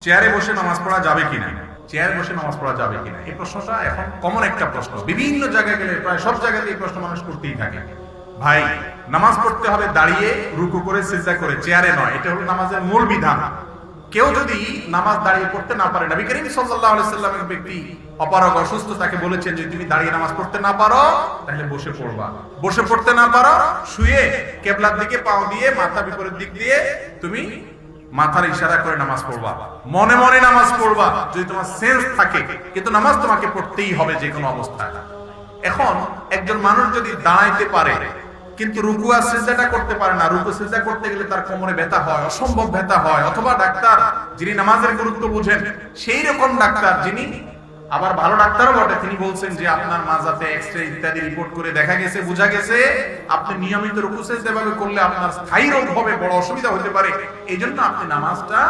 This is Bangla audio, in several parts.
চেয়ারে বসে নামাজ পড়া যাবে কিনা, চেয়ারে বসে নামাজ পড়া যাবে কিনা, এই প্রশ্নটা এখন কমন একটা প্রশ্ন। বিভিন্ন জায়গায় গেলে প্রায় সব জায়গাতে এই প্রশ্ন মানুষ করতেই থাকে। ভাই, নামাজ পড়তে হবে দাঁড়িয়ে, রুকু করে, সিজদা করে, চেয়ারে নয়। এটা হলো নামাজের মূল বিধান। কেউ যদি নামাজ দাঁড়িয়ে পড়তে না পারে, নবী করিম সাল্লাল্লাহু আলাইহি সাল্লামের ব্যক্তি অপারগ অসুস্থ, তাকে বলেছেন যে তুমি দাঁড়িয়ে নামাজ পড়তে না পারো তাহলে বসে পড়বা। বসে পড়তে না পারো শুয়ে কিবলার দিকে পাও দিয়ে, মাথা বিপরীত দিক দিয়ে তুমি মাথার ইশারা করে নামাজ পড়বা, মনে মনে নামাজ পড়বা যদি তোমার সেন্স থাকে, কিন্তু নামাজ তোমাকে পড়তেই হবে যে কোনো অবস্থায়। এখন একজন মানুষ যদি দাঁড়াইতে পারে কিন্তু রুকু আর সিজদাটা করতে পারে না, রুকু সিজদা করতে গেলে তার কোমরে ব্যথা হয়, অসম্ভব ব্যথা হয়, অথবা ডাক্তার যিনি নামাজের গুরুত্ব বুঝেন সেই রকম ডাক্তার, যিনি আবার ভালো ডাক্তারও বটে, তিনি বলছেন যে আপনার মাজাতে এক্সরে ইত্যাদি রিপোর্ট করে দেখা গেছে, বোঝা গেছে আপনি নিয়মিত রুকু সিজদা ভাবে করলে আপনার স্থায়ী রোগ হবে, বড় অসুবিধা হতে পারে, এই জন্য আপনি নামাজটা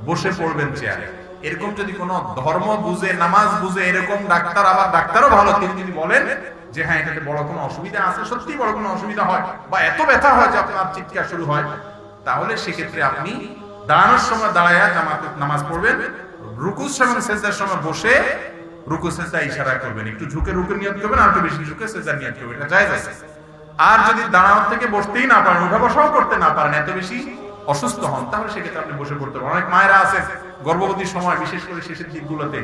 বসে পড়বেন চেয়ারে। এরকম যদি কোনো ধর্ম বুঝে, নামাজ বুঝে এরকম ডাক্তার, আবার ডাক্তারও ভালো, তিনি যদি বলেন যে হ্যাঁ এটাতে বড় কোনো অসুবিধা আছে, সত্যি বড় কোনো অসুবিধা হয় বা এত ব্যথা হয় যে আপনার চিৎকার শুরু হয়, তাহলে সেক্ষেত্রে আপনি দাঁড়ানোর সময় দাঁড়ায়া নামাজ পড়বেন, রুকুর সময় সিজদার সময় বসে রুকু সিজদা ইশারা করবেন, একটু ঝুঁকে রুকু নিয়ত করবেন, আর একটু বেশি ঝুঁকে সিজদা নিয়ত করবেন, এটা জায়েজ আছে। আর যদি দাঁড়ানো থেকে বসতেই না পারেন, উঠা বসাও করতে না পারেন, এত বেশি অসুস্থ হন, তাহলে সেক্ষেত্রে আপনি বসে পড়তে পারেন। অনেক মায়েরা আছে গর্ভবতীর সময়, বিশেষ করে শেষের দিকগুলোতে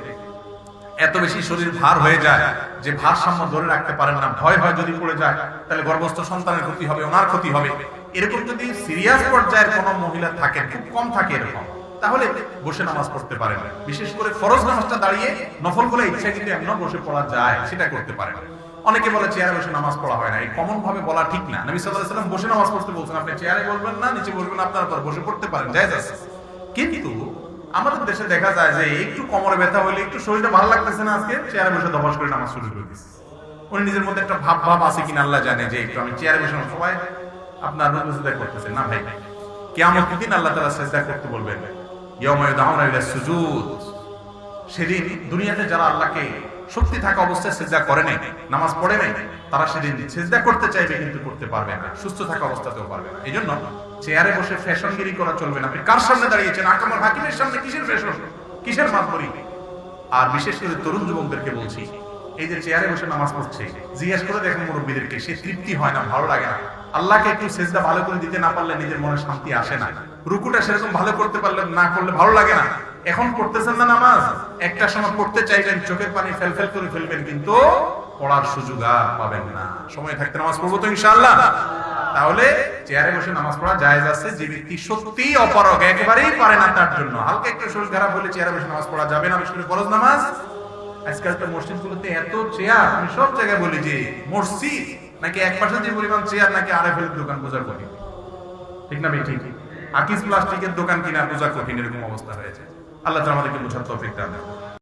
এত বেশি শরীর ভার হয়ে যায় যে ভারসাম্য ধরে রাখতে পারেন না, ভয় হয় যদি পড়ে যায় তাহলে গর্ভস্থ সন্তানের ক্ষতি হবে, ওনার ক্ষতি হবে। এরকম যদি সিরিয়াস পর্যায়ের কোনো মহিলা থাকে, খুব কম থাকে এরকম, তাহলে বসে নামাজ পড়তে পারেন। বিশেষ করে ফরজ নামাজটা দাঁড়িয়ে, নফল করে ইচ্ছা কিন্তু এমন বসে পড়া যায়, সেটা করতে পারেন। অনেকে বলে চেয়ারে বসে নামাজ পড়া হয় না, এই কমন ভাবে বলা ঠিক না। নবী সাল্লাল্লাহু আলাইহি ওয়াসাল্লাম বসে নামাজ পড়তে বলছেন, আপনি চেয়ারে বসবেন না, নিচে বসবেন, আপনার পর বসে পড়তে পারেন, জায়েজ আছে। কিন্তু আমাদের দেশে দেখা যায় যে একটু কোমরে ব্যথা হলে, একটু শরীরটা ভালো লাগতেছে না আজকে, চেয়ারে বসে দফাস করে নামাজ শুরু করে দিচ্ছে। উনি নিজের মধ্যে একটা ভাব আছে কিনা আল্লাহ জানে, যে একটু আমি চেয়ারে বসে, সবাই আপনার রুকু সিজদা করতেছে না। ভাই, কিয়ামতের দিন আল্লাহ তাআলা সিজদা করতে বলবেন, ইয়াউমা ইউদাউনা ইলা সুজুদ। সেদিন দুনিয়াতে যারা আল্লাহকে শক্তি থাকা অবস্থায় সিজদা করে নাই, নামাজ পড়ে নাই, তারা সেদিন সিজদা করতে চাইবে কিন্তু করতে পারবে না, সুস্থ থাকা অবস্থাতেও পারবে না। এই জন্য চেয়ারে বসে ফ্যাশনগিরি করা চলবে না। আপনি কার সামনে দাঁড়িয়েছেন? আকামুল হাকিমের সামনে কিসের ফ্যাশন, কিসের মাতবরি? আর বিশেষ করে তরুণ যুবকদেরকে বলছি, এই যে চেয়ারে বসে নামাজ পড়ছে, জিজ্ঞেস করে দেখেন মুরব্বীদেরকে, সে তৃপ্তি হয় না, ভালো লাগে না। আল্লাহকে একটু সিজদা ভালো করে দিতে না পারলে নিজের মনে শান্তি আসে না, রুকুটা সেরকম ভালো করতে পারলে না করলে ভালো লাগে না। এখন পড়তেছেন না নামাজ, একটা সময় পড়তে চাইবেন, চোখের পানি ফেলফেল করে ফেলবেন, কিন্তু পড়ার সুযোগ আর পাবেন না। সময় থাকতে নামাজ পড়বো তো ইনশাআল্লাহ। তাহলে চেয়ারে বসে নামাজ পড়া জায়েজ আছে। যে ব্যক্তি সত্যি অপারগ, একেবারেই পারে না, তার জন্য হালকা একটু শরীর খারাপ হলে চেয়ারে বসে নামাজ পড়া যাবে না, বিশেষ করে ফরজ নামাজ। আজকাল তো মসজিদগুলোতে এত চেয়ার, আমি সব জায়গায় বলি যে মসজিদ নাকি এক পাশে যে পরিমাণ চেয়ার, নাকি আরএফএল দোকান বোঝার কঠিন, ঠিক না ভাই? ঠিক, আকিস প্লাস্টিকের দোকান কিনা বোঝা কঠিন, এরকম অবস্থা হয়েছে। আল্লাহ তাআলা আমাদেরকে বোঝার তৌফিক দান করুন।